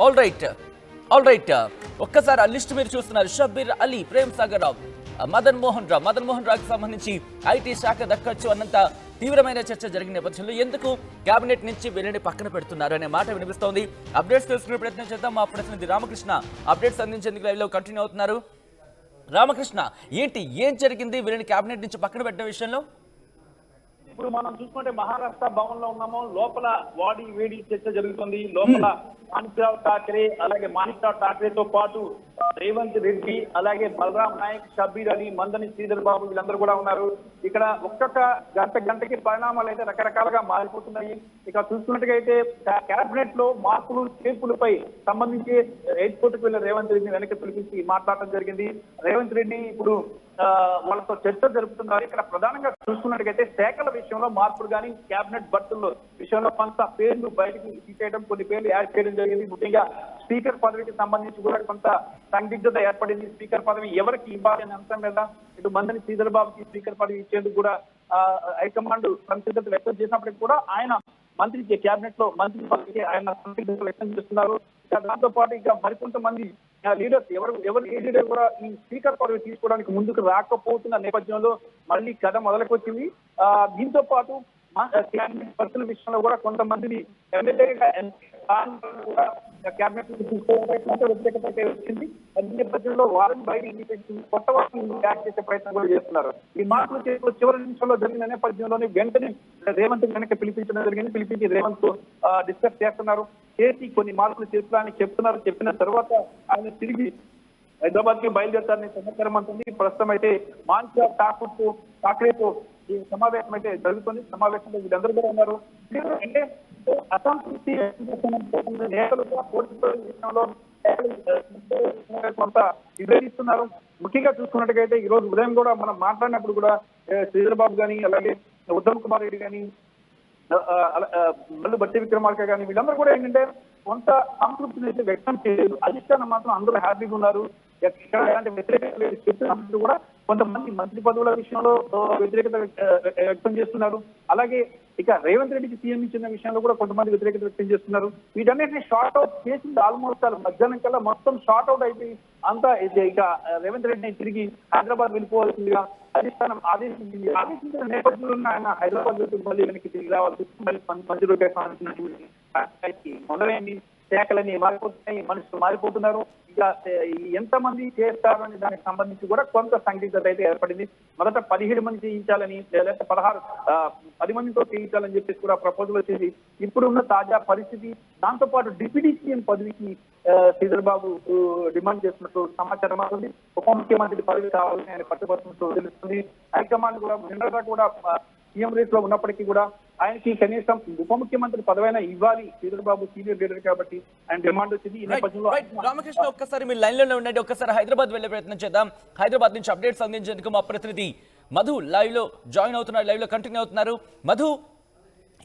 ఆల్ రైట్ ఒక్కసారి ఆ లిస్ట్ మీరు చూస్తున్నారు. షబ్బీర్ అలీ, ప్రేమసాగర్ రావు, మదన్ మోహన్ రావుకి సంబంధించి ఐటీ శాఖ దక్కచ్చు అన్నంత తీవ్రమైన చర్చ జరిగిన నేపథ్యంలో ఎందుకు కేబినెట్ నుంచి వీళ్ళని పక్కన పెడుతున్నారు అనే మాట వినిపిస్తోంది. అప్డేట్స్ తెలుసుకునే ప్రయత్నం చేద్దాం. మా ప్రతినిధి రామకృష్ణ అప్డేట్స్ అందించేందుకు లైవ్ లో కంటిన్యూ అవుతున్నారు. రామకృష్ణ, ఏం జరిగింది వీళ్ళని కేబినెట్ నుంచి పక్కన పెట్టిన విషయంలో? ఇప్పుడు మనం చూసుకుంటే మహారాష్ట్ర భవన్ లో ఉన్నాము. లోపల వాడి వేడి చర్చ జరుగుతుంది. లోపల మాణిక్రావు ఠాకరే, అలాగే మాణిక్రావు ఠాకరేతో పాటు రేవంత్ రెడ్డి, అలాగే బలరాం నాయక్, షబ్బీర్ అలీ, మందని శ్రీధర్ బాబు వీళ్ళందరూ కూడా ఉన్నారు. ఇక్కడ ఒక్కొక్క గంటకి పరిణామాలు అయితే రకరకాలుగా మారిపోతున్నాయి. ఇక చూసుకున్నట్టుగా అయితే కేబినెట్ లో మార్పులు చేర్పులపై సంబంధించి ఎయిర్పోర్ట్ కు వెళ్లిన రేవంత్ రెడ్డిని వెనక్కి పిలిపించి మాట్లాడటం జరిగింది. రేవంత్ రెడ్డి ఇప్పుడు వాళ్ళతో చర్చ జరుపుతున్నారు. ఇక్కడ ప్రధానంగా చూసుకున్నట్టుగైతే శాఖల విషయంలో మార్పులు కానీ కేబినెట్ భర్తల్లో విషయంలో కొంత పేర్లు బయటకు తీసేయడం, కొన్ని పేర్లు యాడ్ చేయడం జరిగింది. ముఖ్యంగా స్పీకర్ పదవికి సంబంధించి కూడా కొంత సందిగ్ధత ఏర్పడింది. స్పీకర్ పదవి ఎవరికి ఇవ్వాలి అనే అంశం మీద ఇటు మందని శ్రీధర్ బాబుకి స్పీకర్ పదవి ఇచ్చేందుకు కూడా హైకమాండ్ సంసిద్ధత వ్యక్తం చేసినప్పటికీ కూడా ఆయన మంత్రికి కేబినెట్ లో మంత్రి పదవికి ఆయన సంసిద్ధత వ్యక్తం చేస్తున్నారు. దాంతో పాటు ఇంకా మరికొంతమంది లీడర్స్ ఎవరు ఏ లీడర్ కూడా ఈ స్పీకర్ పదవి తీసుకోవడానికి ముందుకు రాకపోతున్న నేపథ్యంలో మళ్ళీ కథ మొదలకు వచ్చింది. దీంతో పాటు కేబినెట్ పర్సనల్ విషయంలో కూడా కొంతమందిని ఎమ్మెల్యేగా కేబినెట్ తీసుకోవడానికి వ్యతిరేకత వచ్చింది. అదే నేపథ్యంలో వారిని బయట కొత్త వారిని యాడ్ చేసే ప్రయత్నం కూడా చేస్తున్నారు. ఈ మార్పులు చేసిన చివరి నిమిషంలో జరిగిన నేపథ్యంలోనే వెంటనే రేవంత్ వెనక పిలిపించడం జరిగింది. పిలిపించి రేవంత్ తో డిస్కస్ చేస్తున్నారు. చేసి కొన్ని మార్పులు చేస్తారని చెప్తున్నారు. చెప్పిన తర్వాత ఆయన తిరిగి హైదరాబాద్ కి బయలుదేరతారని సమాచారం అంటుంది. ప్రస్తుతం అయితే మాణిక్రావు ఠాకరేతో ఈ సమావేశం అయితే జరుగుతుంది. సమావేశంలో వీళ్ళందరూ కూడా ఉన్నారు. అంటే అసంతృప్తి నేతలుగా పోటీ విషయంలో కొంత విభేదిస్తున్నారు. ముఖ్యంగా చూసుకున్నట్టుగైతే ఈ రోజు ఉదయం కూడా మనం మాట్లాడినప్పుడు కూడా శ్రీధర్ బాబు కానీ, అలాగే ఉత్తమ్ కుమార్ రెడ్డి కానీ, మళ్ళీ బట్టి విక్రమార్క కానీ వీళ్ళందరూ కూడా ఏంటంటే కొంత సంతృప్తిని అయితే వ్యక్తం చేయలేదు. అధిష్టానం మాత్రం అందరూ హ్యాపీగా ఉన్నారు. ఎక్కడ ఎలాంటి వ్యతిరేకత లేదు. చెప్తున్నప్పుడు కూడా కొంతమంది మంత్రి పదవుల విషయంలో వ్యతిరేకత వ్యక్తం చేస్తున్నారు. అలాగే ఇక రేవంత్ రెడ్డికి సీఎం ఇచ్చిన విషయంలో కూడా కొంతమంది వ్యతిరేకత వ్యక్తం చేస్తున్నారు. వీటన్నిటిని షార్ట్ అవుట్ చేసింది ఆల్మోస్ట్ మధ్యాహ్నం కల్లా మొత్తం షార్ట్ అవుట్ అయిపోయి అంతా ఇక రేవంత్ రెడ్డిని తిరిగి హైదరాబాద్ వెళ్ళిపోవాల్సిందిగా అధిష్టానం ఆదేశించిన నేపథ్యంలో ఆయన హైదరాబాద్ మళ్ళీ వెనక్కి తిరిగి రావాల్సి మళ్ళీ మంచి మొదలైంది. శాఖలన్నీ మారిపోతున్నాయి, మనుషులు మారిపోతున్నారు. ఇక ఎంతమంది చేస్తారని దానికి సంబంధించి కూడా కొంత సందిగ్ధత అయితే ఏర్పడింది. మొదట 17 మంది చేయించాలని, లేదా 10 మందితో చేయించాలని చెప్పేసి కూడా ప్రపోజల్ వచ్చేది. ఇప్పుడున్న తాజా పరిస్థితి, దాంతో పాటు డిప్యూటీ సీఎం పదవికి శ్రీధర్ బాబు డిమాండ్ చేస్తున్నట్టు సమాచారం అవుతుంది. ఉప ముఖ్యమంత్రి పదవి కావాలని ఆయన పట్టుబడుతున్నట్టు తెలుస్తుంది. హైకమాండ్ కూడా నిన్నగా కూడా సీఎం రేస్ లో ఉన్నప్పటికీ కూడా ఆయనకి కనీసం ఉప ముఖ్యమంత్రి పదవైనా ఇవ్వాలి. శ్రీధర్ బాబు సీనియర్ లీడర్ కాబట్టి ఆయన డిమాండ్ వచ్చింది. ఈ నేపథ్యంలో రామకృష్ణ ఒక్కసారి మీరు లైన్ లోనే ఉండండి. ఒక్కసారి హైదరాబాద్ వెళ్లే ప్రయత్నం చేద్దాం. హైదరాబాద్ నుంచి అప్డేట్స్ అందించేందుకు మా ప్రతినిధి మధు లైవ్ లో జాయిన్ అవుతున్నారు, లైవ్ లో కంటిన్యూ అవుతున్నారు. మధు,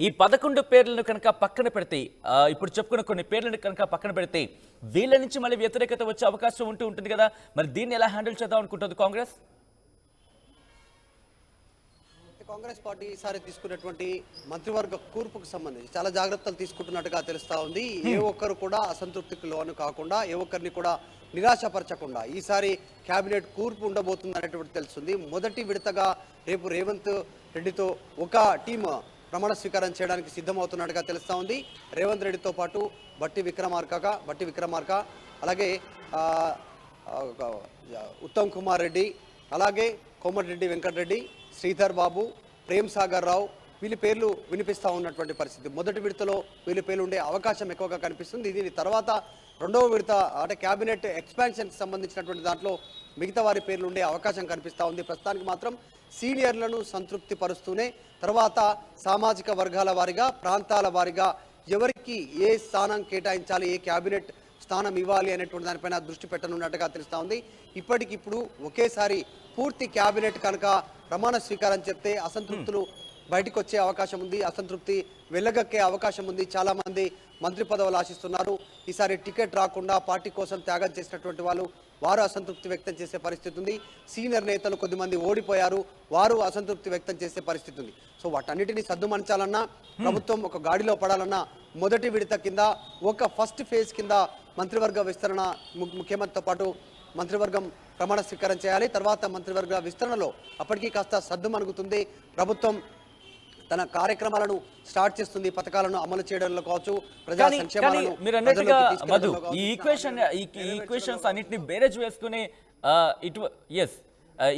ఈ 11 పేర్లను కనుక పక్కన పెడితే, ఇప్పుడు చెప్పుకున్న కొన్ని పేర్లను కనుక పక్కన పెడితే వీళ్ళ నుంచి మళ్ళీ వ్యతిరేకత వచ్చే అవకాశం ఉంటుంది కదా, మరి దీన్ని ఎలా హ్యాండిల్ చేద్దాం అనుకుంటుంది కాంగ్రెస్? కాంగ్రెస్ పార్టీ ఈసారి తీసుకున్నటువంటి మంత్రివర్గ కూర్పుకు సంబంధించి చాలా జాగ్రత్తలు తీసుకుంటున్నట్టుగా తెలుస్తా ఉంది. ఏ ఒక్కరు కూడా అసంతృప్తికి లోను కాకుండా, ఏ ఒక్కరిని కూడా నిరాశపరచకుండా ఈసారి కేబినెట్ కూర్పు ఉండబోతుంది అనేటువంటి తెలుస్తుంది. మొదటి విడతగా రేపు రేవంత్ రెడ్డితో ఒక టీం ప్రమాణ స్వీకారం చేయడానికి సిద్ధమవుతున్నట్టుగా తెలుస్తా ఉంది. రేవంత్ రెడ్డితో పాటు బట్టి విక్రమార్క, అలాగే ఉత్తమ్ కుమార్ రెడ్డి, అలాగే కోమటిరెడ్డి వెంకటరెడ్డి, శ్రీధర్ బాబు, ప్రేమ్ సాగర్ రావు వీళ్ళ పేర్లు వినిపిస్తూ ఉన్నటువంటి పరిస్థితి. మొదటి విడతలో వీళ్ళ పేర్లు ఉండే అవకాశం ఎక్కువగా కనిపిస్తుంది. దీని తర్వాత రెండవ విడత అంటే క్యాబినెట్ ఎక్స్పాన్షన్కి సంబంధించినటువంటి దాంట్లో మిగతా వారి పేర్లు ఉండే అవకాశం కనిపిస్తూ ఉంది. ప్రస్తుతానికి మాత్రం సీనియర్లను సంతృప్తి పరుస్తూనే తర్వాత సామాజిక వర్గాల వారిగా, ప్రాంతాల వారిగా ఎవరికి ఏ స్థానం కేటాయించాలి, ఏ క్యాబినెట్ స్థానం ఇవ్వాలి అనేటువంటి దానిపైన దృష్టి పెట్టనున్నట్టుగా తెలుస్తూ ఉంది. ఇప్పటికిప్పుడు ఒకేసారి పూర్తి క్యాబినెట్ కనుక ప్రమాణ స్వీకారం చెప్తే అసంతృప్తులు బయటకు వచ్చే అవకాశం ఉంది, అసంతృప్తి వెళ్ళగక్కే అవకాశం ఉంది. చాలామంది మంత్రి పదవులు ఆశిస్తున్నారు. ఈసారి టికెట్ రాకుండా పార్టీ కోసం త్యాగం చేసినటువంటి వారు అసంతృప్తి వ్యక్తం చేసే పరిస్థితి ఉంది. సీనియర్ నేతలు కొద్దిమంది ఓడిపోయారు, వారు అసంతృప్తి వ్యక్తం చేసే పరిస్థితి ఉంది. సో వాటన్నిటిని సద్దుమణచాలన్నా, ప్రభుత్వం ఒక గాడిలో పడాలన్నా మొదటి విడత కింద ఒక ఫస్ట్ ఫేజ్ కింద మంత్రివర్గ విస్తరణ, ముఖ్యమంత్రితో పాటు మంత్రివర్గం ప్రమాణ స్వీకారం చేయాలి. తర్వాత మంత్రివర్గ విస్తరణలో అప్పటికీ కాస్త సద్దుమణుగుతుంది. ప్రభుత్వం తన కార్యక్రమాలను స్టార్ట్ చేస్తుంది, పథకాలను అమలు చేయడంలో కావచ్చు, ప్రజా సంక్షేమాలను ఈ ఈక్వేషన్స్ అన్నింటినీ బేరేజ్ వేసుకుని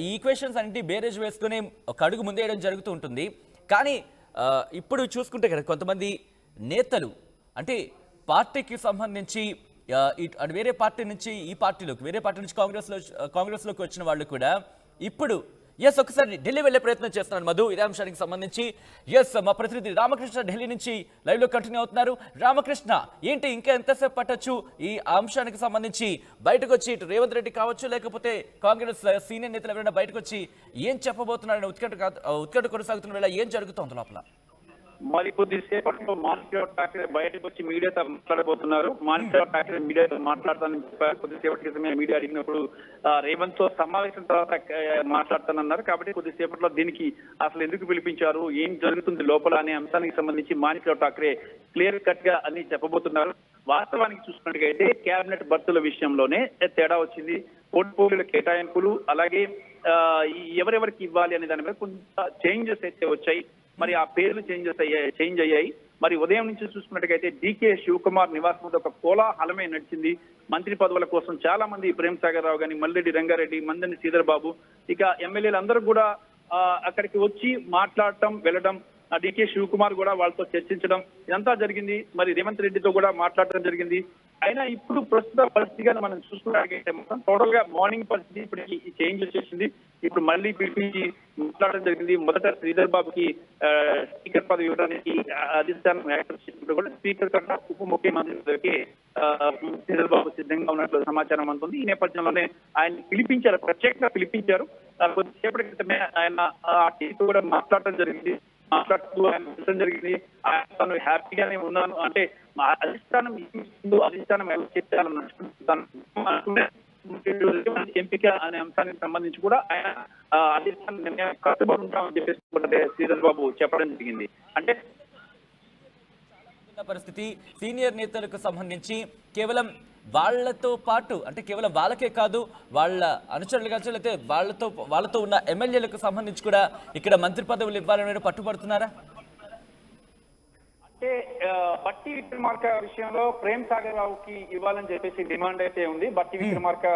ఈ ఈక్వేషన్స్ అన్నింటినీ బేరేజ్ వేసుకుని ఒక అడుగు ముందేయడం జరుగుతూ ఉంటుంది. కానీ ఇప్పుడు చూసుకుంటే కదా కొంతమంది నేతలు అంటే పార్టీకి సంబంధించి వేరే పార్టీ నుంచి ఈ పార్టీలోకి, వేరే పార్టీ నుంచి కాంగ్రెస్లోకి వచ్చిన వాళ్ళు కూడా ఇప్పుడు ఒకసారి ఢిల్లీ వెళ్లే ప్రయత్నం చేస్తున్నారు మధు. ఇదే అంశానికి సంబంధించి మా ప్రతినిధి రామకృష్ణ ఢిల్లీ నుంచి లైవ్ లో కంటిన్యూ అవుతున్నారు. రామకృష్ణ, ఏంటి ఇంకా ఎంతసేపు పట్టొచ్చు ఈ అంశానికి సంబంధించి బయటకు వచ్చి ఇటు రేవంత్ రెడ్డి కావచ్చు, లేకపోతే కాంగ్రెస్ సీనియర్ నేతలు ఎవరైనా బయటకు వచ్చి ఏం చెప్పబోతున్నారని ఉత్కంఠ కొనసాగుతున్న వేళ ఏం జరుగుతోంది లోపల? మరి కొద్దిసేపట్లో మాణిక్రావు ఠాక్రే బయటకు వచ్చి మీడియాతో మాట్లాడబోతున్నారు. మాణిక్రావు ఠాక్రే మీడియాతో మాట్లాడతానని చెప్పారు. కొద్దిసేపటి క్రితమే మీడియా అడిగినప్పుడు రేవంత్ తో సమావేశం తర్వాత మాట్లాడతానన్నారు. కాబట్టి కొద్దిసేపట్లో దీనికి అసలు ఎందుకు పిలిపించారు, ఏం జరుగుతుంది లోపల అనే అంశానికి సంబంధించి మాణిక్రావు ఠాక్రే క్లియర్ కట్ గా అన్ని చెప్పబోతున్నారు. వాస్తవానికి చూసుకున్నట్టుగైతే కేబినెట్ భర్తుల విషయంలోనే తేడా వచ్చింది. పోర్ట్ఫోలియోల కేటాయింపులు, అలాగే ఎవరెవరికి ఇవ్వాలి అనే దాని మీద కొంత చేంజెస్ అయితే వచ్చాయి. మరి ఆ పేర్లు చేంజ్ అయ్యాయి. మరి ఉదయం నుంచి చూసుకున్నట్టుగైతే డీకే శివకుమార్ నివాసం వద్ద ఒక కోలాహలమే నడిచింది. మంత్రి పదవుల కోసం చాలా మంది, ప్రేమ్ సాగర్ రావు గాని, మల్రెడ్డి రంగారెడ్డి, మందని శ్రీధర్ బాబు, ఇక ఎమ్మెల్యేలు అందరూ కూడా అక్కడికి వచ్చి మాట్లాడటం, వెళ్ళడం, డీకే శివకుమార్ కూడా వాళ్ళతో చర్చించడం ఇదంతా జరిగింది. మరి రేవంత్ రెడ్డితో కూడా మాట్లాడటం జరిగింది. అయినా ఇప్పుడు ప్రస్తుత పరిస్థితిగా మనం చూసుకున్నట్లయితే మొత్తం టోటల్ గా మార్నింగ్ పరిస్థితి ఇప్పుడు చేంజ్ వచ్చేసింది. ఇప్పుడు మళ్ళీ పిలిపించి మాట్లాడడం జరిగింది. మొదట శ్రీధర్ బాబుకి స్పీకర్ పదవి ఇవ్వడానికి అధిష్టానం యాక్సెప్ట్ చేసినప్పుడు కూడా స్పీకర్ కన్నా ఉప ముఖ్యమంత్రి పదవికి శ్రీధర్ బాబు సిద్ధంగా ఉన్నట్లు సమాచారం అందుతుంది. ఈ నేపథ్యంలోనే ఆయన పిలిపించారు, ప్రత్యేకంగా పిలిపించారు. కొద్దిసేపటి క్రితమే ఆయన ఆ టీతో కూడా మాట్లాడటం జరిగింది. మాట్లాడుతూ ఆయన జరిగింది. తను హ్యాపీగానే ఉన్నాను అంటే అధిష్టానం అధిష్టానం ఎలా చెప్పాలని ఎంపిక అనే అంశానికి సంబంధించి కూడా ఆయన అధిష్టానం నిర్ణయం కట్టుబడి ఉంటామని చెప్పేసి శ్రీధర్ బాబు చెప్పడం జరిగింది. అంటే పరిస్థితి సీనియర్ నేతలకు సంబంధించి కేవలం వాళ్లతో పాటు, అంటే కేవలం వాళ్ళకే కాదు, వాళ్ళ అనుచరులు కావచ్చు, లేకపోతే వాళ్ళతో ఉన్న ఎమ్మెల్యేలకు సంబంధించి కూడా ఇక్కడ మంత్రి పదవులు ఇవ్వాలని పట్టుబడుతున్నారా? అంటే బట్టి విక్రమార్క విషయంలో ప్రేమ్ సాగర్ రావుకి ఇవ్వాలని చెప్పేసి డిమాండ్ అయితే ఉంది. బట్టి విక్రమార్క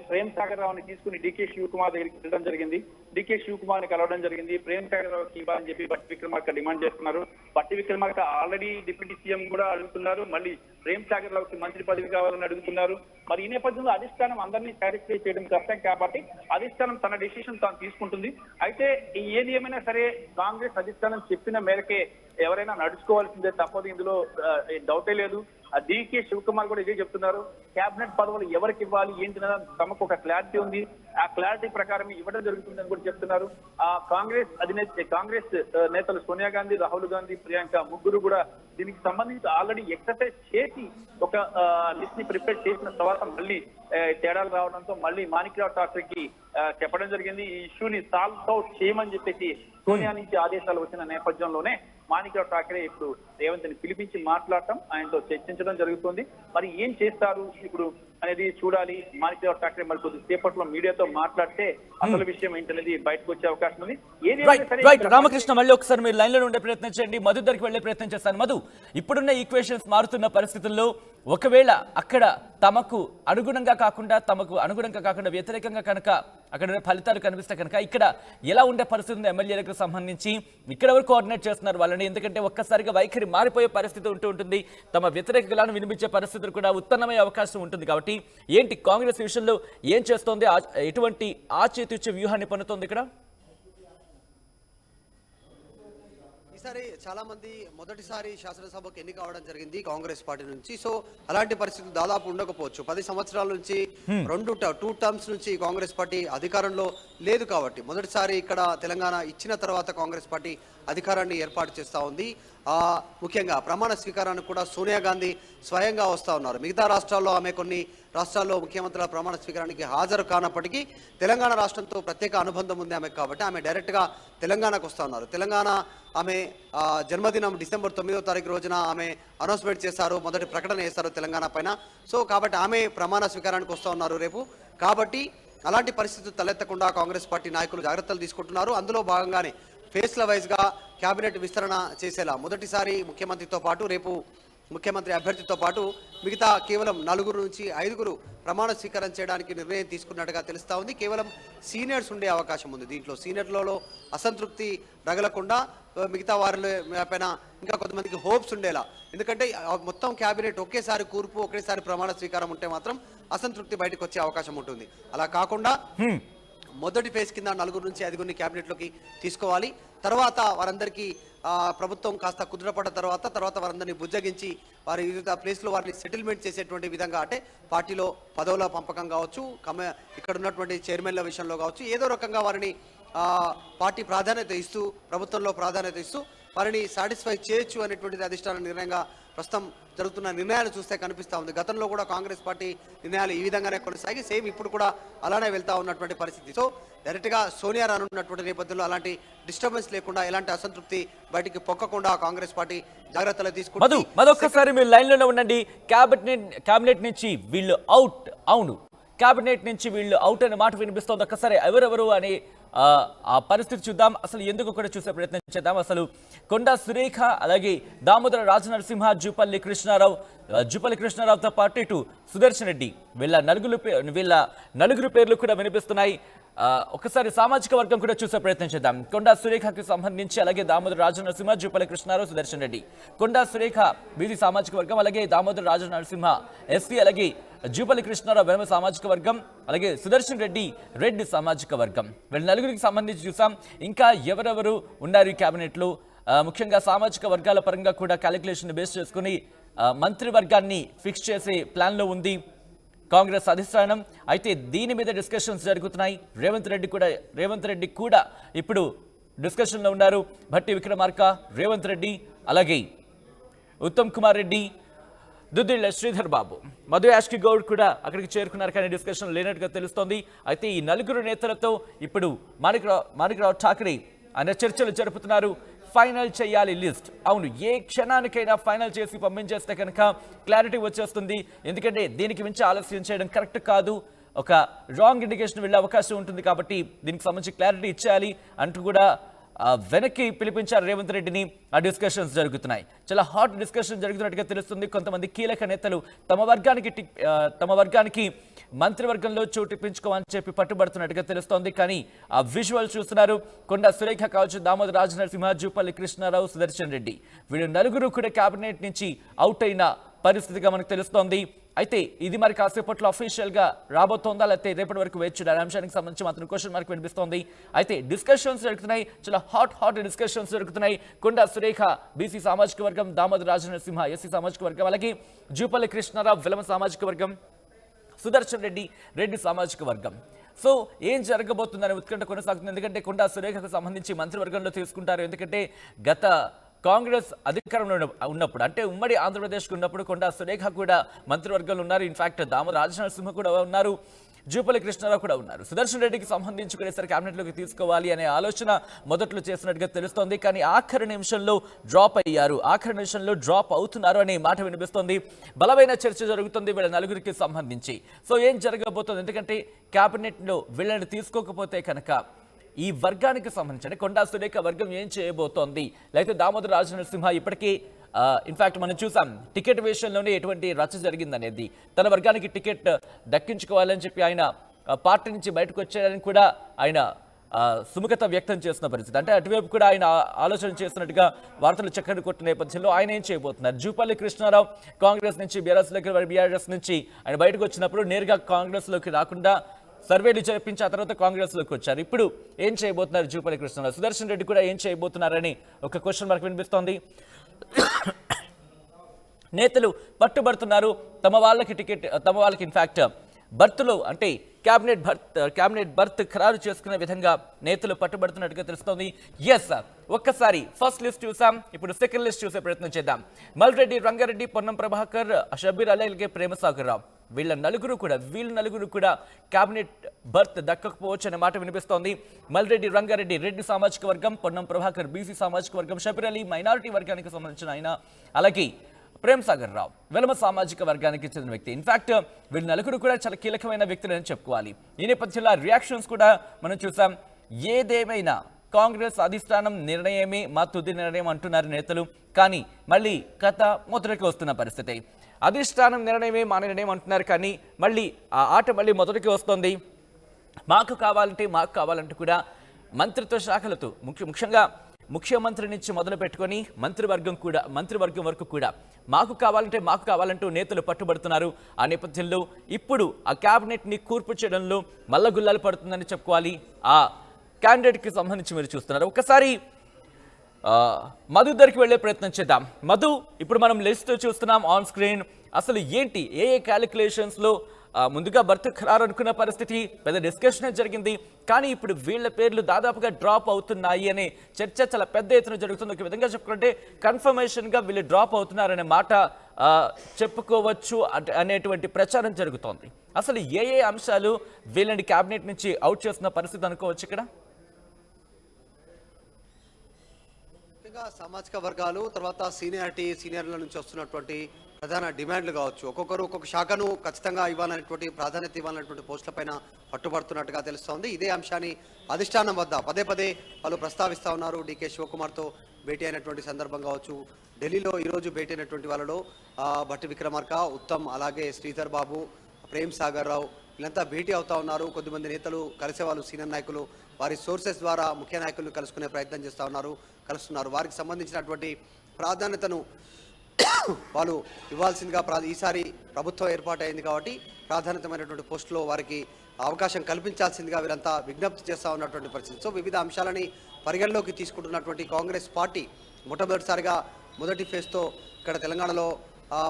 ప్రేమ్ సాగర్ రావుని తీసుకుని డీకే శివకుమార్ దగ్గరికి వెళ్ళడం జరిగింది. డీకే శివకుమార్ ని కలవడం జరిగింది. ప్రేమ్ సాగర్ రావుకి ఇవ్వాలని చెప్పి బట్టి విక్రమార్క డిమాండ్ చేస్తున్నారు. బట్టి విక్రమార్క ఆల్రెడీ డిప్యూటీ సీఎం కూడా అడుగుతున్నారు. మళ్ళీ ప్రేమ్ సాగర్ రావుకి మంత్రి పదవి కావాలని అడుగుతున్నారు. మరి ఈ నేపథ్యంలో అధిష్టానం అందరినీ సాటిస్ఫై చేయడం కష్టం కాబట్టి అధిష్టానం తన డెసిషన్ తాను తీసుకుంటుంది. అయితే ఏది ఏమైనా సరే కాంగ్రెస్ అధిష్టానం చెప్పిన మేరకే ఎవరైనా నడుచుకోవాల్సిందే, తప్పదు, ఇందులో డౌటే లేదు. డీకే శివకుమార్ కూడా ఇదే చెప్తున్నారు. కేబినెట్ పదవులు ఎవరికి ఇవ్వాలి ఏంటి తమకు ఒక క్లారిటీ ఉంది, ఆ క్లారిటీ ప్రకారం ఇవ్వడం జరుగుతుందని కూడా చెప్తున్నారు. కాంగ్రెస్ నేతలు సోనియా గాంధీ, రాహుల్ గాంధీ, ప్రియాంక ముగ్గురు కూడా దీనికి సంబంధించి ఆల్రెడీ ఎక్సర్సైజ్ చేసి ఒక లిస్ట్ ని ప్రిపేర్ చేసిన తర్వాత మళ్ళీ తేడాలు రావడంతో మళ్ళీ మాణిక్రావు ఠాక్రేకి చెప్పడం జరిగింది. ఈ ఇష్యూని సాల్వ్ అవుట్ చేయమని చెప్పేసి సోనియా నుంచి ఆదేశాలు వచ్చిన నేపథ్యంలోనే మాణిక్రావు ఠాక్రే ఇప్పుడు రేవంత్ ని పిలిపించి మాట్లాడటం, ఆయనతో చర్చించడం జరుగుతుంది. మరి ఏం చేస్తారు ఇప్పుడు అనేది చూడాలి. మాణిక్రావు ఠాక్రే మరి కొద్దిసేపట్లో మీడియాతో మాట్లాడితే అసలు విషయం ఏంటనేది బయటకు వచ్చే అవకాశం ఉంది. రామకృష్ణ, మళ్ళీ ఒకసారి మీరు లైన్ లో ఉండే ప్రయత్నం చేయండి. మధు దగ్గరికి వెళ్లే ప్రయత్నం చేస్తాను. మధు, ఇప్పుడున్న ఈక్వేషన్స్ మారుతున్న పరిస్థితుల్లో ఒకవేళ అక్కడ తమకు అనుగుణంగా కాకుండా వ్యతిరేకంగా కనుక అక్కడ ఫలితాలు కనిపిస్తే కనుక ఇక్కడ ఎలా ఉండే పరిస్థితి ఉంది? ఎమ్మెల్యేలకు సంబంధించి ఇక్కడ ఎవరు కోఆర్డినేట్ చేస్తున్నారు వాళ్ళని? ఎందుకంటే ఒక్కసారిగా వైఖరి మారిపోయే పరిస్థితి ఉంటుంది. తమ వ్యతిరేకలను వినిపించే పరిస్థితులు కూడా ఉత్తన్నమయ్యే అవకాశం ఉంటుంది. కాబట్టి ఏంటి కాంగ్రెస్ విషయంలో ఏం చేస్తోంది? ఎటువంటి ఆచితూచే వ్యూహాన్ని పన్నుతోంది ఇక్కడ? ఈసారి చాలా మంది మొదటిసారి శాసనసభకు ఎన్నిక కావడం జరిగింది కాంగ్రెస్ పార్టీ నుంచి. సో అలాంటి పరిస్థితులు దాదాపు ఉండకపోవచ్చు. 10 సంవత్సరాల నుంచి 2 టర్మ్స్ నుంచి కాంగ్రెస్ పార్టీ అధికారంలో లేదు కాబట్టి మొదటిసారి ఇక్కడ తెలంగాణ ఇచ్చిన తర్వాత కాంగ్రెస్ పార్టీ అధికారాన్ని ఏర్పాటు చేస్తూ ఉంది. ముఖ్యంగా ప్రమాణ స్వీకారానికి కూడా సోనియా గాంధీ స్వయంగా వస్తూ ఉన్నారు. మిగతా రాష్ట్రాల్లో ఆమె కొన్ని రాష్ట్రాల్లో ముఖ్యమంత్రుల ప్రమాణ స్వీకారానికి హాజరు కానప్పటికీ తెలంగాణ రాష్ట్రంతో ప్రత్యేక అనుబంధం ఉంది ఆమెకు కాబట్టి ఆమె డైరెక్ట్గా తెలంగాణకు వస్తూ ఉన్నారు. తెలంగాణ ఆమె జన్మదినం డిసెంబర్ 9వ తారీఖు రోజున ఆమె అనౌన్స్మెంట్ చేశారు, మొదటి ప్రకటన చేశారు తెలంగాణ పైన. సో కాబట్టి ఆమె ప్రమాణ స్వీకారానికి వస్తూ ఉన్నారు రేపు. కాబట్టి అలాంటి పరిస్థితులు తలెత్తకుండా కాంగ్రెస్ పార్టీ నాయకులు జాగ్రత్తలు తీసుకుంటున్నారు. అందులో భాగంగానే ఫేస్ల వైజ్గా క్యాబినెట్ విస్తరణ చేసేలా మొదటిసారి ముఖ్యమంత్రితో పాటు రేపు ముఖ్యమంత్రి అభ్యర్థితో పాటు మిగతా కేవలం 4 నుంచి 5 ప్రమాణ స్వీకారం చేయడానికి నిర్ణయం తీసుకున్నట్టుగా తెలుస్తూ ఉంది. కేవలం సీనియర్స్ ఉండే అవకాశం ఉంది. దీంట్లో సీనియర్లలో అసంతృప్తి రగలకుండా మిగతా వారి పైన ఇంకా కొంతమందికి హోప్స్ ఉండేలా, ఎందుకంటే మొత్తం క్యాబినెట్ ఒకేసారి కూర్పు ఒకేసారి ప్రమాణ స్వీకారం ఉంటే మాత్రం అసంతృప్తి బయటకు వచ్చే అవకాశం ఉంటుంది. అలా కాకుండా మొదటి ఫేజ్ కింద 4 నుంచి 5 క్యాబినెట్లోకి తీసుకోవాలి. తర్వాత వారందరికీ ప్రభుత్వం కాస్త కుదురపడ్డ తర్వాత వారందరినీ బుజ్జగించి వారి వివిధ ప్లేస్లో వారిని సెటిల్మెంట్ చేసేటువంటి విధంగా, అంటే పార్టీలో పదవుల పంపకం కావచ్చు, ఇక్కడ ఉన్నటువంటి చైర్మన్ల విషయంలో కావచ్చు, ఏదో రకంగా వారిని పార్టీ ప్రాధాన్యత ఇస్తూ ప్రభుత్వంలో ప్రాధాన్యత ఇస్తూ వారిని సాటిస్ఫై చేయొచ్చు అనేటువంటిది అధిష్టాన నిర్ణయంగా ప్రస్తుతం జరుగుతున్న నిర్ణయాలు చూస్తే కనిపిస్తూ ఉంది. గతంలో కూడా కాంగ్రెస్ పార్టీ నిర్ణయాలు ఈ విధంగానే కొనసాగి సేమ్ ఇప్పుడు కూడా అలానే వెళ్తా ఉన్నటువంటి పరిస్థితి. సో డైరెక్ట్గా సోనియా రానున్నటువంటి నేపథ్యంలో అలాంటి డిస్టర్బెన్స్ లేకుండా, ఎలాంటి అసంతృప్తి బయటికి పొక్కకుండా కాంగ్రెస్ పార్టీ జాగ్రత్తలు తీసుకుంటుంది. మరొకసారి మీరు లైన్లోనే ఉండండి. క్యాబినెట్ నుంచి వీళ్ళు అవుట్, అవును క్యాబినెట్ నుంచి వీళ్ళు అవుట్ అనే మాట వినిపిస్తోంది. ఒక్కసారి ఎవరెవరు అని ఆ పరిస్థితి చూద్దాం. అసలు ఎందుకు కూడా చూసే ప్రయత్నం చేద్దాం. అసలు కొండా సురేఖ, అలాగే దామోదర రాజనరసింహ, జూపల్లి కృష్ణారావుతో పాటు ఇటు సుదర్శన్ రెడ్డి, వీళ్ళ నలుగురు పేర్లు కూడా వినిపిస్తున్నాయి. ఒకసారి సామాజిక వర్గం కూడా చూసే ప్రయత్నం చేద్దాం. కొండా సురేఖకి సంబంధించి, అలాగే దామోదర రాజనరసింహ, జూపల్లి కృష్ణారావు, సుదర్శన్ రెడ్డి. కొండా సురేఖ బీసీ సామాజిక వర్గం, అలాగే దామోదర రాజనరసింహ ఎస్సీ, అలాగే జూపల్లి కృష్ణారావు వెనమ సామాజిక వర్గం, అలాగే సుదర్శన్ రెడ్డి సామాజిక వర్గం. వీళ్ళ నలుగురికి సంబంధించి చూసాం. ఇంకా ఎవరెవరు ఉన్నారు ఈ క్యాబినెట్లో, ముఖ్యంగా సామాజిక వర్గాల పరంగా కూడా క్యాలిక్యులేషన్ బేస్ చేసుకుని మంత్రివర్గాన్ని ఫిక్స్ చేసే ప్లాన్లో ఉంది కాంగ్రెస్ అధిష్టానం. అయితే దీని మీద డిస్కషన్స్ జరుగుతున్నాయి. రేవంత్ రెడ్డి కూడా ఇప్పుడు డిస్కషన్లో ఉన్నారు. భట్టి విక్రమార్క, రేవంత్ రెడ్డి, అలాగే ఉత్తమ్ కుమార్ రెడ్డి, దుద్దిళ్ల శ్రీధర్ బాబు, మధు యాష్కి గౌడ్ కూడా అక్కడికి చేరుకున్నారు, కానీ డిస్కషన్ లేనట్టుగా తెలుస్తోంది. అయితే ఈ నలుగురు నేతలతో ఇప్పుడు మాణిక్రావు ఠాకరే ఆయన చర్చలు జరుపుతున్నారు. ఫైనల్ చేయాలి లిస్ట్. అవును, ఏ క్షణానికైనా ఫైనల్ చేసి పంపించేస్తే కనుక క్లారిటీ వచ్చేస్తుంది. ఎందుకంటే దీనికి మించి ఆలస్యం చేయడం కరెక్ట్ కాదు, ఒక రాంగ్ ఇండికేషన్ వెళ్ళే అవకాశం ఉంటుంది. కాబట్టి దీనికి సంబంధించి క్లారిటీ ఇచ్చేయాలి అంటూ కూడా వెనక్కి పిలిపించారు రేవంత్ రెడ్డిని. ఆ డిస్కషన్స్ జరుగుతున్నాయి. చాలా హాట్ డిస్కషన్ జరుగుతున్నట్టుగా తెలుస్తుంది. కొంతమంది కీలక నేతలు తమ వర్గానికి మంత్రివర్గంలో చోటు ఇప్పించుకోవాలని చెప్పి పట్టుబడుతున్నట్టుగా తెలుస్తోంది. కానీ ఆ విజువల్ చూస్తున్నారు. కొండా సురేఖ కావచ్చు, దామోదర రాజనరసింహ, జూపల్లి కృష్ణారావు, సుదర్శన్ రెడ్డి, వీళ్ళు నలుగురు కూడా కేబినెట్ నుంచి అవుట్ అయిన పరిస్థితిగా మనకు తెలుస్తోంది. అయితే ఇది మరి కాసేపట్లో అఫీషియల్ గా రాబోతోందా, లేకపోతే రేపటి వరకు వేచి చూడాలి అంశానికి సంబంధించి మాత్రం క్వశ్చన్ మార్క్ వినిపిస్తోంది. అయితే డిస్కషన్స్ జరుగుతున్నాయి, చాలా హాట్ డిస్కషన్స్ జరుగుతున్నాయి. కొండా సురేఖ బీసీ సామాజిక వర్గం, దామోదర రాజనరసింహ ఎస్సీ సామాజిక వర్గం, అలాగే జూపల్లి కృష్ణారావు వెలమ సామాజిక వర్గం, సుదర్శన్ రెడ్డి సామాజిక వర్గం. సో ఏం జరగబోతుందని ఉత్కంఠ కొనసాగుతుంది. ఎందుకంటే కొండా సురేఖకు సంబంధించి మంత్రివర్గంలో తీసుకుంటారు. ఎందుకంటే గత కాంగ్రెస్ అధికారంలో ఉన్నప్పుడు, అంటే ఉమ్మడి ఆంధ్రప్రదేశ్కు ఉన్నప్పుడు కొండా సురేఖ కూడా మంత్రివర్గంలో ఉన్నారు. ఇన్ఫాక్ట్ దామోదర రాజనరసింహ కూడా ఉన్నారు, జూపల్లి కృష్ణారావు కూడా ఉన్నారు. సుదర్శన్ రెడ్డికి సంబంధించి కూడా ఈసారి క్యాబినెట్లోకి తీసుకోవాలి అనే ఆలోచన మొదట్లో చేసినట్టుగా తెలుస్తోంది. కానీ ఆఖరి నిమిషంలో డ్రాప్ అవుతున్నారు అనే మాట వినిపిస్తోంది. బలమైన చర్చ జరుగుతుంది వీళ్ళ నలుగురికి సంబంధించి. సో ఏం జరగబోతోంది, ఎందుకంటే క్యాబినెట్లో వీళ్ళని తీసుకోకపోతే కనుక ఈ వర్గానికి సంబంధించి, అంటే కొండా సురేఖ వర్గం ఏం చేయబోతోంది, లేకపోతే దామోదర రాజనరసింహ ఇప్పటికీ ఇన్ఫాక్ట్ మనం చూసాం టికెట్ విషయంలోనే ఎటువంటి రచ్చ జరిగిందనేది. తన వర్గానికి టికెట్ దక్కించుకోవాలని చెప్పి ఆయన పార్టీ నుంచి బయటకు వచ్చేయడానికి కూడా ఆయన సుముఖత వ్యక్తం చేస్తున్న పరిస్థితి. అంటే అటువైపు కూడా ఆయన ఆలోచన చేస్తున్నట్టుగా వార్తలు చక్కని కొట్టిన నేపథ్యంలో ఆయన ఏం చేయబోతున్నారు. జూపల్లి కృష్ణారావు కాంగ్రెస్ నుంచి బీఆర్ఎస్ నుంచి ఆయన బయటకు వచ్చినప్పుడు నేరుగా కాంగ్రెస్లోకి రాకుండా సర్వేలు చేపించి ఆ తర్వాత కాంగ్రెస్లోకి వచ్చారు. ఇప్పుడు ఏం చేయబోతున్నారు జూపల్లి కృష్ణారావు, సుదర్శన్ రెడ్డి కూడా ఏం చేయబోతున్నారని ఒక క్వశ్చన్ మార్క్ వినిపిస్తోంది. నేతలు పట్టుబడుతున్నారు తమ వాళ్ళకి ఇన్ఫాక్ట్ బర్త్లో, అంటే క్యాబినెట్ బర్త్ ఖరారు చేసుకునే విధంగా నేతలు పట్టుబడుతున్నట్టుగా తెలుస్తోంది. ఎస్, ఒక్కసారి ఫస్ట్ లిస్ట్ చూసాం, ఇప్పుడు సెకండ్ లిస్ట్ చూసే ప్రయత్నం చేద్దాం. మల్రెడ్డి, రంగారెడ్డి, పొన్నం ప్రభాకర్, షబ్బీర్ అలాగే ప్రేమసాగర్ రావు, వీళ్ళ నలుగురు కూడా క్యాబినెట్ బర్త్ దక్కకపోవచ్చు అనే మాట వినిపిస్తోంది. మల్రెడ్డి, రంగారెడ్డి రెడ్డి సామాజిక వర్గం, పొన్నం ప్రభాకర్ బీసీ సామాజిక వర్గం, షబ్బీర్ అలీ మైనారిటీ వర్గానికి సంబంధించిన ఆయన, అలాగే ప్రేమసాగర్ రావు వెలమ సామాజిక వర్గానికి చెందిన వ్యక్తి. ఇన్ఫాక్ట్ వీళ్ళ నలుగురు కూడా చాలా కీలకమైన వ్యక్తులని చెప్పుకోవాలి. ఈ నేపథ్యంలో రియాక్షన్స్ కూడా మనం చూసాం. ఏదేమైనా కాంగ్రెస్ అధిష్టానం నిర్ణయమే మా తుది నిర్ణయం అంటున్నారు నేతలు. కానీ మళ్ళీ కథ మొదటికి వస్తున్న పరిస్థితి. అధిష్టానం నిర్ణయమే మా నిర్ణయం అంటున్నారు, కానీ మళ్ళీ ఆ ఆట మళ్ళీ మొదటికి వస్తుంది. మాకు కావాలంటే కూడా మంత్రిత్వ శాఖలతో ముఖ్యంగా ముఖ్యమంత్రి నుంచి మొదలు పెట్టుకొని మంత్రివర్గం వరకు కూడా మాకు కావాలంటూ నేతలు పట్టుబడుతున్నారు. ఆ నేపథ్యంలో ఇప్పుడు ఆ క్యాబినెట్ని కూర్పు చేయడంలో మల్లగుల్లాలు పడుతుందని చెప్పుకోవాలి. ఆ క్యాండిడేట్కి సంబంధించి మీరు చూస్తున్నారు. ఒకసారి మధు దగ్గరికి వెళ్ళే ప్రయత్నం చేద్దాం. మధు, ఇప్పుడు మనం లిస్ట్ చూస్తున్నాం ఆన్ స్క్రీన్. అసలు ఏంటి ఏ క్యాలిక్యులేషన్స్లో ముందుగా బర్త్ ఖరారు అనుకున్న పరిస్థితి, పెద్ద డిస్కషన్ జరిగింది, కానీ ఇప్పుడు వీళ్ళ పేర్లు దాదాపుగా డ్రాప్ అవుతున్నాయి అనే చర్చ చాలా పెద్ద ఎత్తున జరుగుతుంది. ఒక విధంగా చెప్పుకుంటే కన్ఫర్మేషన్గా వీళ్ళు డ్రాప్ అవుతున్నారనే మాట చెప్పుకోవచ్చు అనేటువంటి ప్రచారం జరుగుతోంది. అసలు ఏ అంశాలు వీళ్ళని క్యాబినెట్ నుంచి అవుట్ చేస్తున్న పరిస్థితి అనుకోవచ్చు ఇక్కడ? సామాజిక వర్గాలు, తర్వాత సీనియర్ల నుంచి వస్తున్నటువంటి ప్రధాన డిమాండ్లు కావచ్చు. ఒక్కొక్కరు ఒక్కొక్క శాఖను ఖచ్చితంగా ఇవ్వాలనేటువంటి ప్రాధాన్యత ఇవ్వాలనేటువంటి పోస్టులపైన పట్టుబడుతున్నట్టుగా తెలుస్తోంది. ఇదే అంశాన్ని అధిష్టానం వద్ద పదే వాళ్ళు ప్రస్తావిస్తూ ఉన్నారు. డీకే శివకుమార్తో భేటీ అయినటువంటి సందర్భం కావచ్చు, ఢిల్లీలో ఈరోజు భేటీ అయినటువంటి వాళ్ళలో భట్టి విక్రమార్క, ఉత్తమ్, అలాగే శ్రీధర్ బాబు, ప్రేమ్ సాగర్ రావు వీళ్ళంతా భేటీ అవుతా ఉన్నారు. కొద్దిమంది నేతలు కలిసేవాళ్ళు, సీనియర్ నాయకులు వారి సోర్సెస్ ద్వారా ముఖ్య నాయకులను కలుసుకునే ప్రయత్నం కలుస్తున్నారు. వారికి సంబంధించినటువంటి ప్రాధాన్యతను వాళ్ళు ఇవ్వాల్సిందిగా ఈసారి ప్రభుత్వం ఏర్పాటైంది కాబట్టి ప్రాధాన్యతమైనటువంటి పోస్టులో వారికి అవకాశం కల్పించాల్సిందిగా వీరంతా విజ్ఞప్తి చేస్తూ ఉన్నటువంటి పరిస్థితి. సో వివిధ అంశాలని పరిగణలోకి తీసుకుంటున్నటువంటి కాంగ్రెస్ పార్టీ మొట్టమొదటిసారిగా మొదటి ఫేజ్తో ఇక్కడ తెలంగాణలో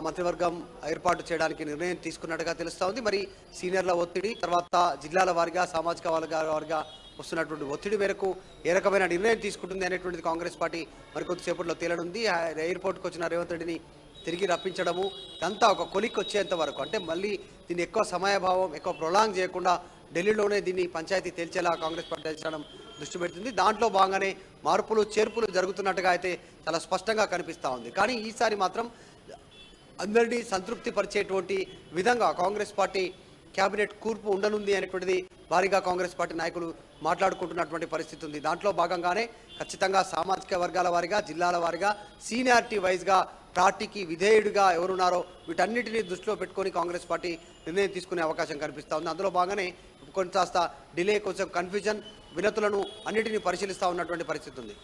మంత్రివర్గం ఏర్పాటు చేయడానికి నిర్ణయం తీసుకున్నట్టుగా తెలుస్తూ ఉంది. మరి సీనియర్ల ఒత్తిడి, తర్వాత జిల్లాల వారిగా, సామాజిక వర్గాల వారిగా వస్తున్నటువంటి ఒత్తిడి మేరకు ఏ రకమైన నిర్ణయం తీసుకుంటుంది అనేటువంటిది కాంగ్రెస్ పార్టీ మరికొద్దిసేపట్లో తేలనుంది. ఎయిర్పోర్ట్కి వచ్చిన రేవంత్ రెడ్డిని తిరిగి రప్పించడము ఇదంతా ఒక కొలిక్ వచ్చేంత వరకు, అంటే మళ్ళీ దీన్ని ఎక్కువ సమయభావం ఎక్కువ ప్రొలాంగ్ చేయకుండా ఢిల్లీలోనే దీన్ని పంచాయతీ తేల్చేలా కాంగ్రెస్ పార్టీ అధిష్టానం దృష్టి పెడుతుంది. దాంట్లో భాగంగానే మార్పులు చేర్పులు జరుగుతున్నట్టుగా అయితే చాలా స్పష్టంగా కనిపిస్తూ ఉంది. కానీ ఈసారి మాత్రం అందరినీ సంతృప్తి పరిచేటువంటి విధంగా కాంగ్రెస్ పార్టీ క్యాబినెట్ కూర్పు ఉండనుంది అనేటువంటిది భారీగా కాంగ్రెస్ పార్టీ నాయకులు మాట్లాడుకుంటున్నటువంటి పరిస్థితి ఉంది. దాంట్లో భాగంగానే ఖచ్చితంగా సామాజిక వర్గాల వారిగా, జిల్లాల వారిగా, సీనియారిటీ వైజ్గా పార్టీకి విధేయుడిగా ఎవరున్నారో వీటన్నిటిని దృష్టిలో పెట్టుకొని కాంగ్రెస్ పార్టీ నిర్ణయం తీసుకునే అవకాశం కనిపిస్తూ ఉంది. అందులో భాగంగానే కొంత డిలే, కొంచెం కన్ఫ్యూజన్, వినతులను అన్నిటినీ పరిశీలిస్తూ ఉన్నటువంటి పరిస్థితి ఉంది.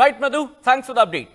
Right Madhu, thanks for the update.